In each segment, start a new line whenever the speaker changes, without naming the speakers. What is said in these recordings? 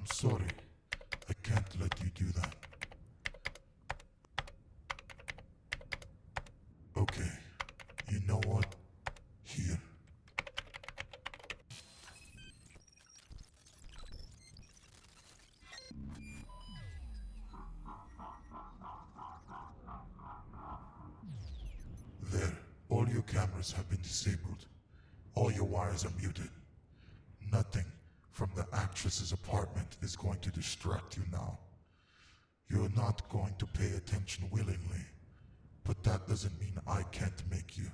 I'm sorry. I can't let you do that. Okay, you know what? Here. There, all your cameras have been disabled. All your wires are muted. Nothing from the actress's apartment is going to distract you now. You're not going to pay attention willingly, but that doesn't mean I can't make you.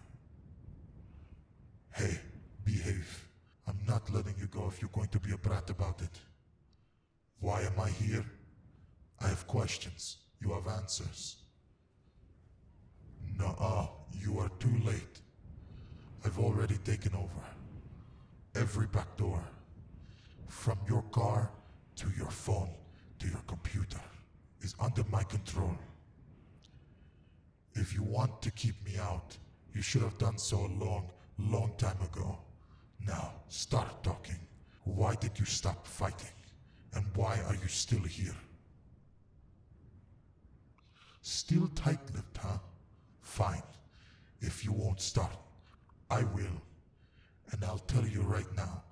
Hey, behave. I'm not letting you go if you're going to be a brat about it. Why am I here? I have questions. You have answers. Nuh-uh, you are too late. I've already taken over. Every back door. From your car, to your phone, to your computer, is under my control. If you want to keep me out, you should have done so a long time ago. Now, start talking. Why did you stop fighting? And why are you still here? Still tight-lipped, huh? Fine. If you won't start, I will. And I'll tell you right now,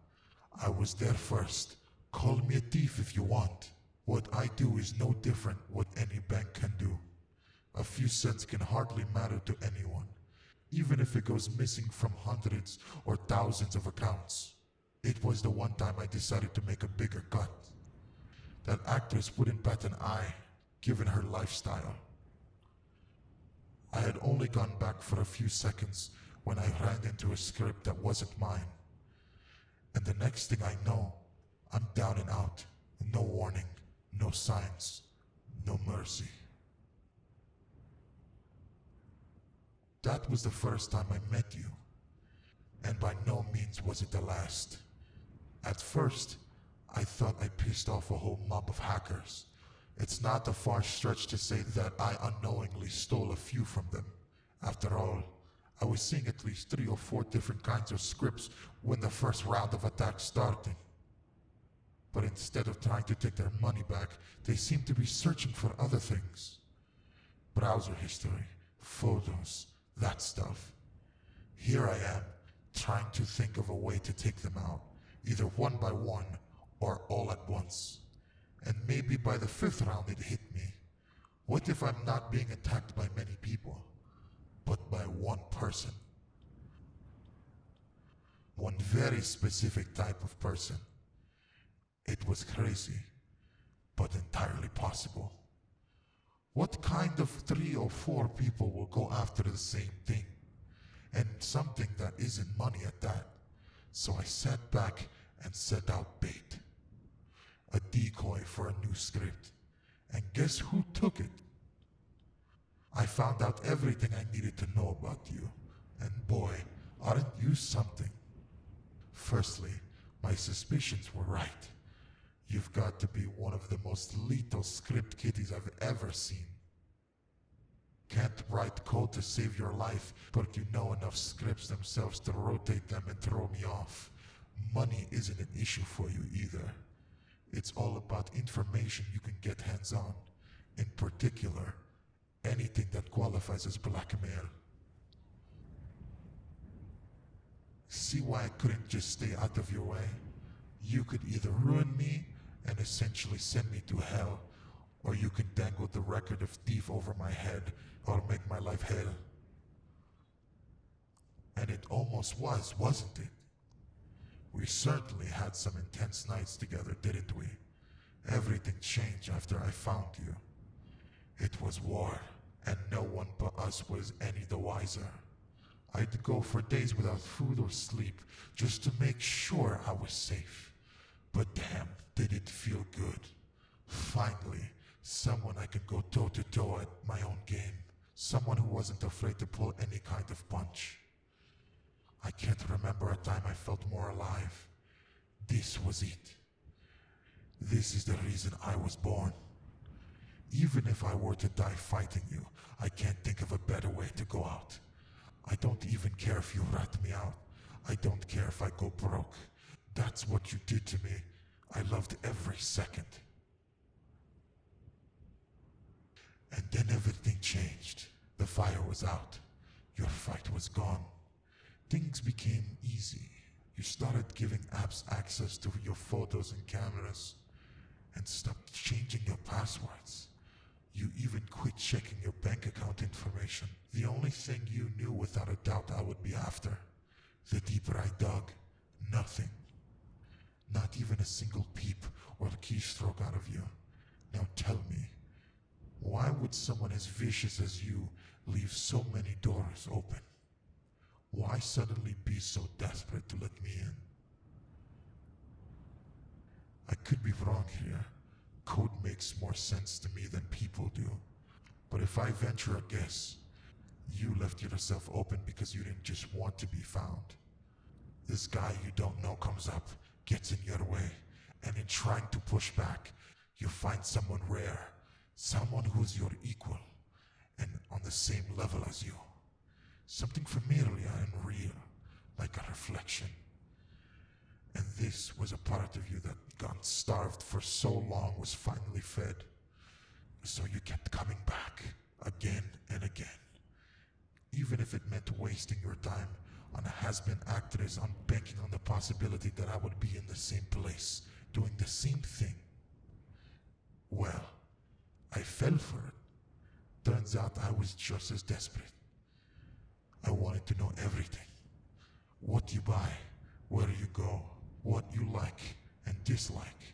I was there first. Call me a thief if you want. What I do is no different what any bank can do. A few cents can hardly matter to anyone, even if it goes missing from hundreds or thousands of accounts. It was the one time I decided to make a bigger cut. That actress wouldn't bat an eye, given her lifestyle. I had only gone back for a few seconds when I ran into a script that wasn't mine. And the next thing I know, I'm down and out. No warning, no signs, no mercy. That was the first time I met you. And by no means was it the last. At first, I thought I pissed off a whole mob of hackers. It's not a far stretch to say that I unknowingly stole a few from them. After all, I was seeing at least 3 or 4 different kinds of scripts when the first round of attacks started. But instead of trying to take their money back, they seemed to be searching for other things. Browser history, photos, that stuff. Here I am, trying to think of a way to take them out, either one by one or all at once. And maybe by the 5th round it hit me. What if I'm not being attacked by many people, but by one person? One very specific type of person. It was crazy, but entirely possible. What kind of 3 or 4 people will go after the same thing? And something that isn't money at that. So I sat back and set out bait. A decoy for a new script. And guess who took it? I found out everything I needed to know about you. And boy, aren't you something? Firstly, my suspicions were right. You've got to be one of the most lethal script kiddies I've ever seen. Can't write code to save your life, but you know enough scripts themselves to rotate them and throw me off. Money isn't an issue for you either. It's all about information you can get hands on. In particular, anything that qualifies as blackmail. See why I couldn't just stay out of your way? You could either ruin me and essentially send me to hell, or you can dangle the record of thief over my head or make my life hell. And it almost was, wasn't it? We certainly had some intense nights together, didn't we? Everything changed after I found you. It was war, and no one but us was any the wiser. I'd go for days without food or sleep, just to make sure I was safe. But damn, did it feel good. Finally, someone I could go toe-to-toe at my own game. Someone who wasn't afraid to pull any kind of punch. I can't remember a time I felt more alive. This was it. This is the reason I was born. Even if I were to die fighting you, I can't think of a better way to go out. I don't even care if you rat me out. I don't care if I go broke. That's what you did to me. I loved every second. And then everything changed. The fire was out. Your fight was gone. Things became easy. You started giving apps access to your photos and cameras and stopped changing your passwords. You even quit checking your bank account information. The only thing you knew without a doubt I would be after. The deeper I dug, nothing. Not even a single peep or keystroke out of you. Now tell me, why would someone as vicious as you leave so many doors open? Why suddenly be so desperate to let me in? I could be wrong here. Code makes more sense to me than people do. But if I venture a guess, you left yourself open because you didn't just want to be found. This guy you don't know comes up, gets in your way, and in trying to push back, you find someone rare, someone who's your equal, and on the same level as you. Something familiar and real, like a reflection. And this was a part of you that got starved for so long was finally fed. So you kept coming back, again and again. Even if it meant wasting your time on a has-been actress, on banking on the possibility that I would be in the same place, doing the same thing. Well, I fell for it. Turns out I was just as desperate. I wanted to know everything. What you buy, where you go, what you like and dislike.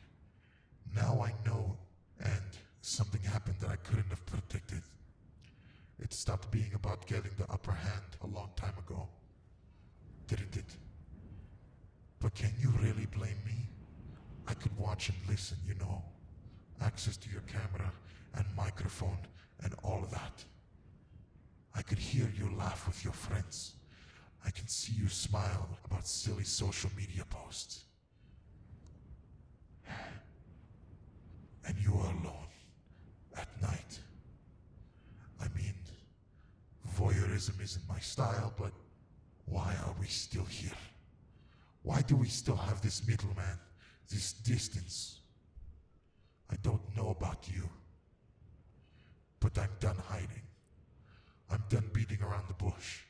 Now I know, and something happened that I couldn't have predicted. It stopped being about getting the upper hand a long time ago. Didn't it? But can you really blame me? I could watch and listen, you know. Access to your camera and microphone and all of that. I could hear you laugh with your friends. I can see you smile about silly social media posts. And you are alone at night. I mean, voyeurism isn't my style, but why are we still here? Why do we still have this middleman, this distance? I don't know about you, but I'm done hiding. I'm done beating around the bush.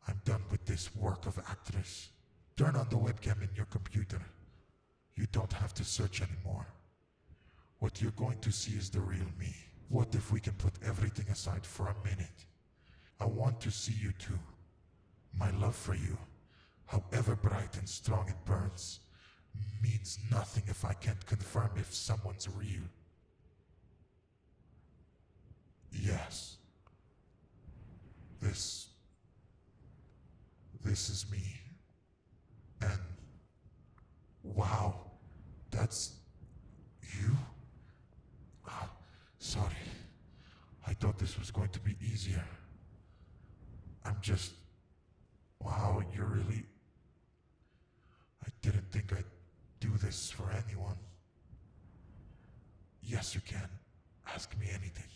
I'm done with this work of actress. Turn on the webcam in your computer. You don't have to search anymore. What you're going to see is the real me. What if we can put everything aside for a minute? I want to see you too. My love for you, however bright and strong it burns, means nothing if I can't confirm if someone's real. Yes. This is me. And wow, that's you? Sorry. I thought this was going to be easier. I'm just... Wow, you're really... I didn't think I'd do this for anyone. Yes, you can. Ask me anything.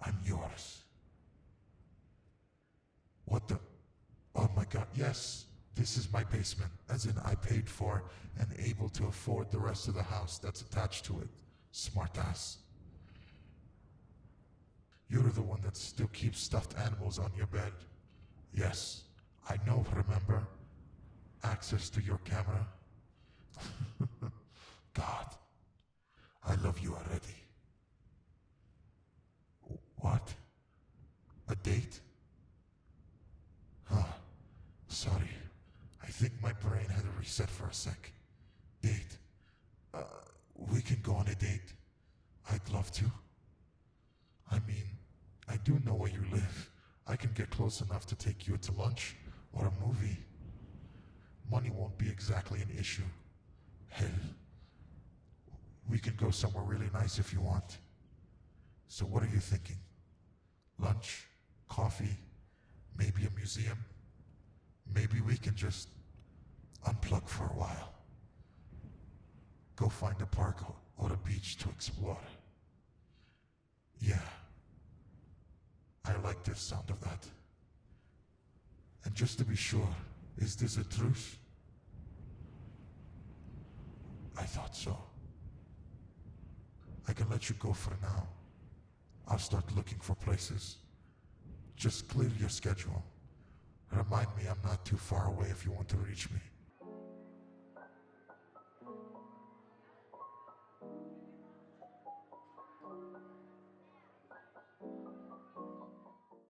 I'm yours. What the... Oh my god, yes. This is my basement. As in, I paid for and able to afford the rest of the house that's attached to it. Smart ass. You're the one that still keeps stuffed animals on your bed. Yes, I know, remember? Access to your camera. God, I love you already. What? A date? Huh, sorry. I think my brain had a reset for a sec. Date? We can go on a date. I'd love to. I mean, I do know where you live. I can get close enough to take you to lunch or a movie. Money won't be exactly an issue. Hell, we can go somewhere really nice if you want. So what are you thinking? Lunch? Coffee? Maybe a museum? Maybe we can just unplug for a while. Go find a park or a beach to explore. Yeah. I like the sound of that. And just to be sure, is this a truce? I thought so. I can let you go for now. I'll start looking for places. Just clear your schedule. Remind me I'm not too far away if you want to reach me.